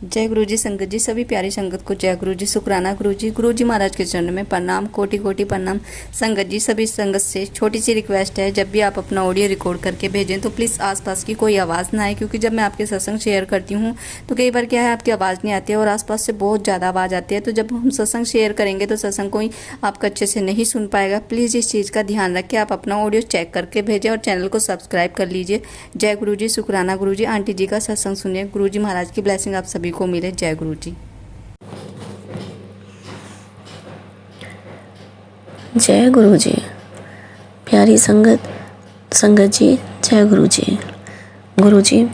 जय गुरु जी संगत जी, सभी प्यारी संगत को जय गुरु जी, शुक्राना गुरु जी महाराज के चरण में प्रणाम, कोटि कोटि प्रणाम। संगत जी, सभी संगत से छोटी सी रिक्वेस्ट है, जब भी आप अपना ऑडियो रिकॉर्ड करके भेजें तो प्लीज़ आसपास की कोई आवाज़ ना आए, क्योंकि जब मैं आपके सत्संग शेयर करती हूँ तो कई बार क्या है, आपकी आवाज़ नहीं आती है और आसपास से बहुत ज़्यादा आवाज़ आती है। तो जब हम सत्संग शेयर करेंगे तो सत्संग कोई आपका अच्छे से नहीं सुन पाएगा। प्लीज़ इस चीज़ का ध्यान रखें, आप अपना ऑडियो चेक करके भेजें और चैनल को सब्सक्राइब कर लीजिए। जय गुरु जी, शुक्राना गुरु जी। आंटी जी का सत्संग सुनिए, गुरु जी महाराज की ब्लेसिंग आप सभी को मिले। जय गुरु जी। जय गुरु जी। प्यारी संगत जी, जय गुरु जी। गुरु जी,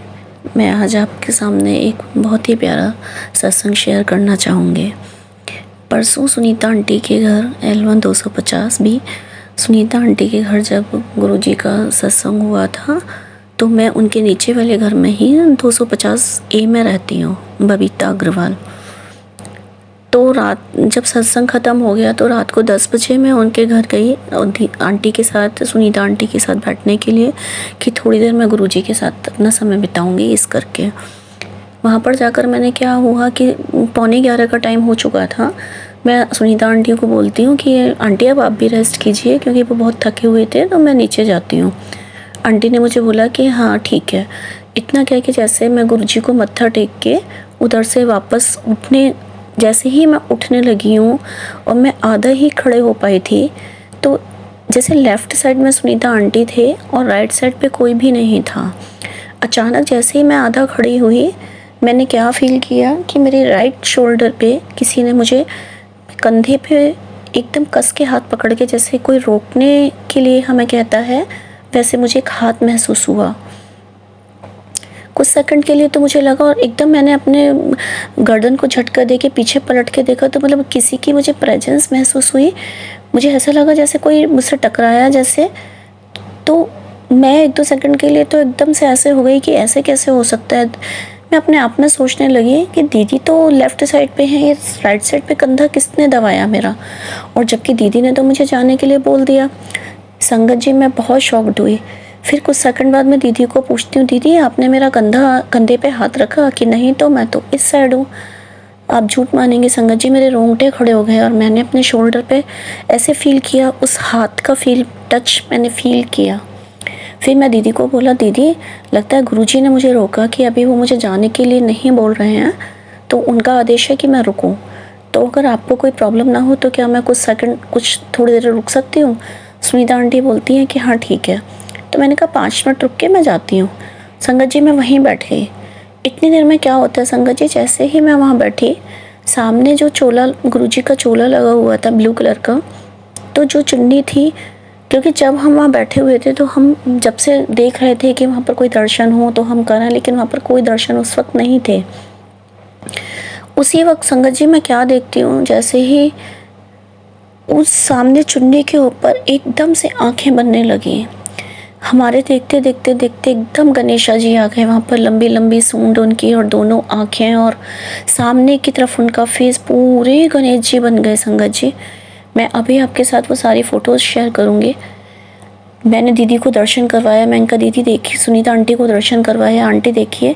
मैं आज आपके सामने एक बहुत ही प्यारा सत्संग शेयर करना चाहूँगी। परसों सुनीता आंटी के घर L1 250 भी सुनीता आंटी के घर जब गुरु जी का सत्संग हुआ था, तो मैं उनके नीचे वाले घर में ही 250A में रहती हूँ, बबीता अग्रवाल। तो रात जब सत्संग ख़त्म हो गया तो रात को 10 बजे मैं उनके घर गई आंटी के साथ, सुनीता आंटी के साथ बैठने के लिए, कि थोड़ी देर मैं गुरुजी के साथ अपना समय बिताऊंगी इस करके। वहाँ पर जाकर मैंने क्या हुआ कि 11:15 का टाइम हो चुका था। मैं सुनीता आंटी को बोलती हूँ कि आंटी अब आप भी रेस्ट कीजिए, क्योंकि वो बहुत थके हुए थे, तो मैं नीचे जाती हूँ। आंटी ने मुझे बोला कि हाँ ठीक है। इतना क्या कि जैसे मैं गुरुजी को मत्था टेक के उधर से वापस जैसे ही मैं उठने लगी हूँ और मैं आधा ही खड़े हो पाई थी, तो जैसे लेफ़्ट साइड में सुनीता आंटी थे और राइट साइड पे कोई भी नहीं था। अचानक जैसे ही मैं आधा खड़ी हुई, मैंने क्या फ़ील किया कि मेरे राइट शोल्डर पे किसी ने मुझे कंधे पे एकदम कस के हाथ पकड़ के, जैसे कोई रोकने के लिए हमें कहता है, वैसे मुझे एक हाथ महसूस हुआ। कुछ सेकंड के लिए तो मुझे लगा, और एकदम मैंने अपने गर्दन को झटका दे के पीछे पलट के देखा, तो मतलब किसी की मुझे प्रेजेंस महसूस हुई। मुझे ऐसा लगा जैसे कोई मुझसे टकराया जैसे। तो मैं 1-2 सेकंड के लिए तो एकदम से ऐसे हो गई कि ऐसे कैसे हो सकता है। मैं अपने आप में सोचने लगी कि दीदी तो लेफ़्ट साइड पे है, ये राइट साइड पे कंधा किसने दबाया मेरा, और जबकि दीदी ने तो मुझे जाने के लिए बोल दिया। संगत जी, मैं बहुत शॉक्ड हुई। फिर कुछ सेकंड बाद मैं दीदी को पूछती हूँ, दीदी आपने मेरा कंधे पे हाथ रखा कि नहीं, तो मैं तो इस साइड हूँ। आप झूठ मानेंगे संगत जी, मेरे रोंगटे खड़े हो गए और मैंने अपने शोल्डर पे ऐसे फील किया, उस हाथ का टच मैंने फील किया। फिर मैं दीदी को बोला, दीदी लगता है गुरुजी ने मुझे रोका कि अभी वो मुझे जाने के लिए नहीं बोल रहे हैं, तो उनका आदेश है कि मैं रुकूं। तो अगर आपको कोई प्रॉब्लम ना हो तो क्या मैं कुछ थोड़ी देर रुक सकती हूँ? सुनीता आंटी बोलती हैं कि हाँ ठीक है। तो मैंने कहा 5 मिनट रुक के मैं जाती हूँ। संगत जी, मैं वहीं बैठ गई। इतनी देर में क्या होता है संगत जी, जैसे ही मैं वहाँ बैठी, सामने जो चोला, गुरुजी का चोला लगा हुआ था ब्लू कलर का, तो जो चुन्नी थी, क्योंकि जब हम वहाँ बैठे हुए थे तो हम जब से देख रहे थे कि वहाँ पर कोई दर्शन हो तो हम करें, लेकिन वहाँ पर कोई दर्शन उस वक्त नहीं थे। उसी वक्त संगत जी मैं क्या देखती हूँ, जैसे ही उस सामने चुन्नी के ऊपर एकदम से आंखें बनने लगी। हमारे देखते देखते देखते एकदम गणेशा जी आ गए वहाँ पर, लंबी लंबी सूंड उनकी और दोनों आँखें, और सामने की तरफ उनका फेस पूरे गणेश जी बन गए संगत जी। मैं अभी आपके साथ वो सारी फ़ोटोज़ शेयर करूँगी। मैंने दीदी को दर्शन करवाया, मैं इनका दीदी देखी, सुनीता आंटी को दर्शन करवाया। आंटी देखिए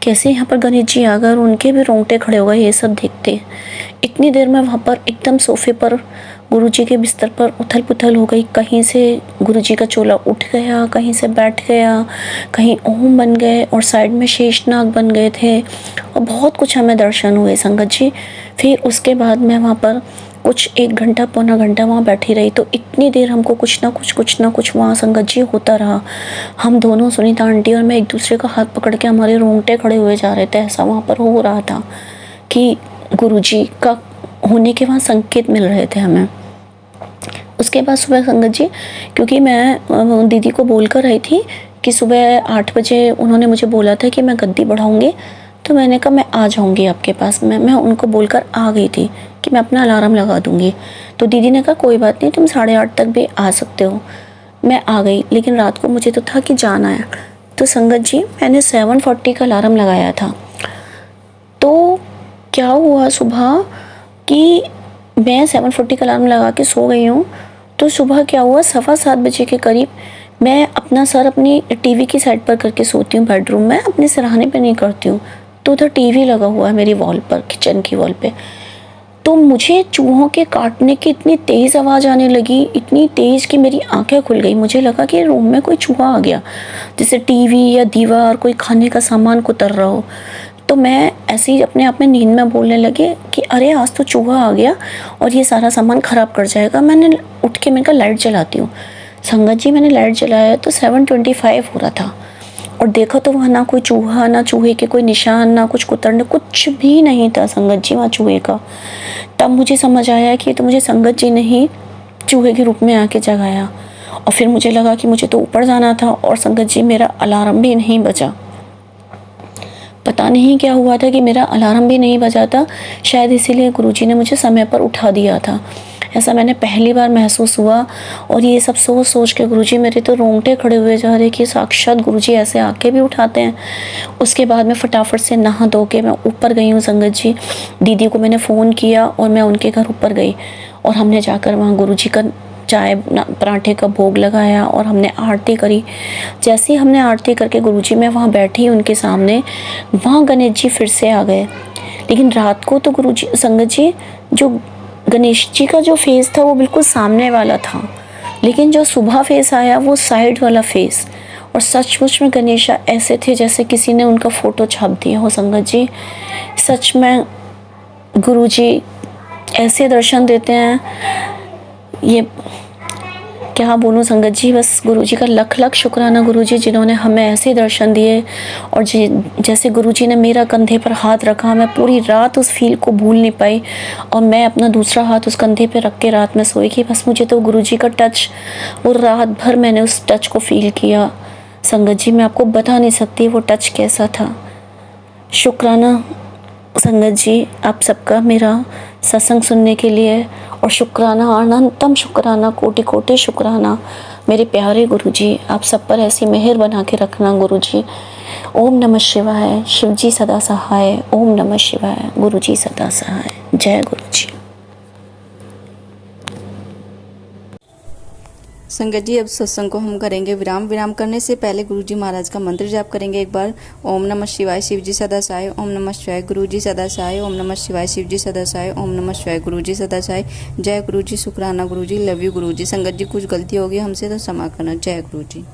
कैसे यहाँ पर गणेश जी आ गए और उनके भी रोंगटे खड़े हो गए ये सब देखते। इतनी देर में वहाँ पर एकदम सोफ़े पर गुरुजी के बिस्तर पर उथल पुथल हो गई। कहीं से गुरुजी का चोला उठ गया, कहीं से बैठ गया, कहीं ओम बन गए और साइड में शेषनाग बन गए थे, और बहुत कुछ हमें दर्शन हुए संगत जी। फिर उसके बाद मैं वहाँ पर कुछ 1 घंटा पौना घंटा वहाँ बैठी रही। तो इतनी देर हमको कुछ ना कुछ वहाँ संगत जी होता रहा। हम दोनों, सुनीता आंटी और मैं, एक दूसरे का हाथ पकड़ के हमारे रोंगटे खड़े हुए जा रहे थे। ऐसा वहाँ पर हो रहा था कि गुरुजी का होने के वहाँ संकेत मिल रहे थे हमें। उसके बाद सुबह संगत जी, क्योंकि मैं दीदी को बोल कर रही थी कि सुबह 8 बजे उन्होंने मुझे बोला था कि मैं गद्दी बढ़ाऊँगी, तो मैंने कहा मैं आ जाऊँगी आपके पास। मैं उनको बोलकर आ गई थी कि मैं अपना अलार्म लगा दूँगी। तो दीदी ने कहा कोई बात नहीं, तुम 8:30 तक भी आ सकते हो। मैं आ गई, लेकिन रात को मुझे तो था कि जाना है। तो संगत जी, मैंने 7:40 का अलार्म लगाया था। तो क्या हुआ सुबह कि मैं 7:40 का अलार्म लगा के सो गई हूँ। तो सुबह क्या हुआ, 7:15 बजे के करीब मैं अपना सर अपनी टीवी की साइड पर करके सोती हूँ बेडरूम में, अपने सिरहाने पे नहीं करती हूँ। तो उधर टीवी लगा हुआ है मेरी वॉल पर, किचन की वॉल पे। तो मुझे चूहों के काटने की इतनी तेज़ आवाज़ आने लगी, इतनी तेज़ कि मेरी आंखें खुल गई। मुझे लगा कि रूम में कोई चूहा आ गया, जैसे टीवी या दीवार, कोई खाने का सामान कुतर रहा हो। तो मैं ऐसे ही अपने आप में नींद में बोलने लगी कि अरे आज तो चूहा आ गया और ये सारा सामान ख़राब कर जाएगा। मैंने उठ के मैंने कहा लाइट जलाती हूँ। संगत जी मैंने लाइट जलाया तो 7:25 हो रहा था और देखा तो वहाँ ना कोई चूहा, ना चूहे के कोई निशान, ना कुछ कुतरने, कुछ भी नहीं था संगत जी वहाँ चूहे का। तब मुझे समझ आया कि तो मुझे संगत जी ने ही चूहे के रूप में आके जगाया। और फिर मुझे लगा कि मुझे तो ऊपर जाना था और संगत जी मेरा अलार्म भी नहीं बजा। पता नहीं क्या हुआ था कि मेरा अलार्म भी नहीं बजा था, शायद इसीलिए गुरुजी ने मुझे समय पर उठा दिया था। ऐसा मैंने पहली बार महसूस हुआ। और ये सब सोच सोच के गुरुजी मेरे तो रोंगटे खड़े हुए जा रहे कि साक्षात गुरुजी ऐसे आके भी उठाते हैं। उसके बाद मैं फटाफट से नहा धो के मैं ऊपर गई हूँ संगत जी। दीदी को मैंने फ़ोन किया और मैं उनके घर ऊपर गई और हमने जाकर वहाँ गुरुजी का चाय पराठे का भोग लगाया और हमने आरती करी। जैसे ही हमने आरती करके गुरुजी मैं वहाँ बैठी उनके सामने, वहाँ गणेश जी फिर से आ गए। लेकिन रात को तो गुरुजी संगत जी जो गणेश जी का जो फेस था वो बिल्कुल सामने वाला था, लेकिन जो सुबह फेस आया वो साइड वाला फेस। और सचमुच में गणेशा ऐसे थे जैसे किसी ने उनका फ़ोटो छाप दिया हो संगत जी। सच में गुरुजी ऐसे दर्शन देते हैं, ये क्या बोलूँ संगत जी। बस गुरुजी का लख लख शुक्राना गुरुजी, जिन्होंने हमें ऐसे दर्शन दिए। और जैसे गुरुजी ने मेरा कंधे पर हाथ रखा, मैं पूरी रात उस फील को भूल नहीं पाई और मैं अपना दूसरा हाथ उस कंधे पे रख के रात में सोई कि बस मुझे तो गुरुजी का टच, वो रात भर मैंने उस टच को फील किया संगत जी। मैं आपको बता नहीं सकती वो टच कैसा था। शुक्राना संगत जी आप सबका मेरा सत्संग सुनने के लिए, और शुक्राना, अनंतम शुक्राना, कोटि कोटि शुक्राना मेरे प्यारे गुरुजी। आप सब पर ऐसी मेहर बना के रखना गुरुजी। ओम नमः शिवाय, शिवजी सदा सहाय। ओम नमः शिवाय, गुरुजी सदा सहाय। जय गुरुजी। संगत जी अब सत्संग को हम करेंगे विराम। विराम करने से पहले गुरुजी महाराज का मंत्र जाप करेंगे एक बार। ओम नमः शिवाय, शिवजी सदा सहाय। ओम नमः शिवाय, गुरुजी सदा सहाय। ओम नमः शिवाय, शिवजी सदा सहाय। ओम नमः शिवाय, गुरुजी सदा सहाय। जय गुरुजी, शुक्राना गुरुजी, लव यू गुरुजी। संगत जी कुछ गलती होगी हमसे तो क्षमा करना। जय गुरुजी।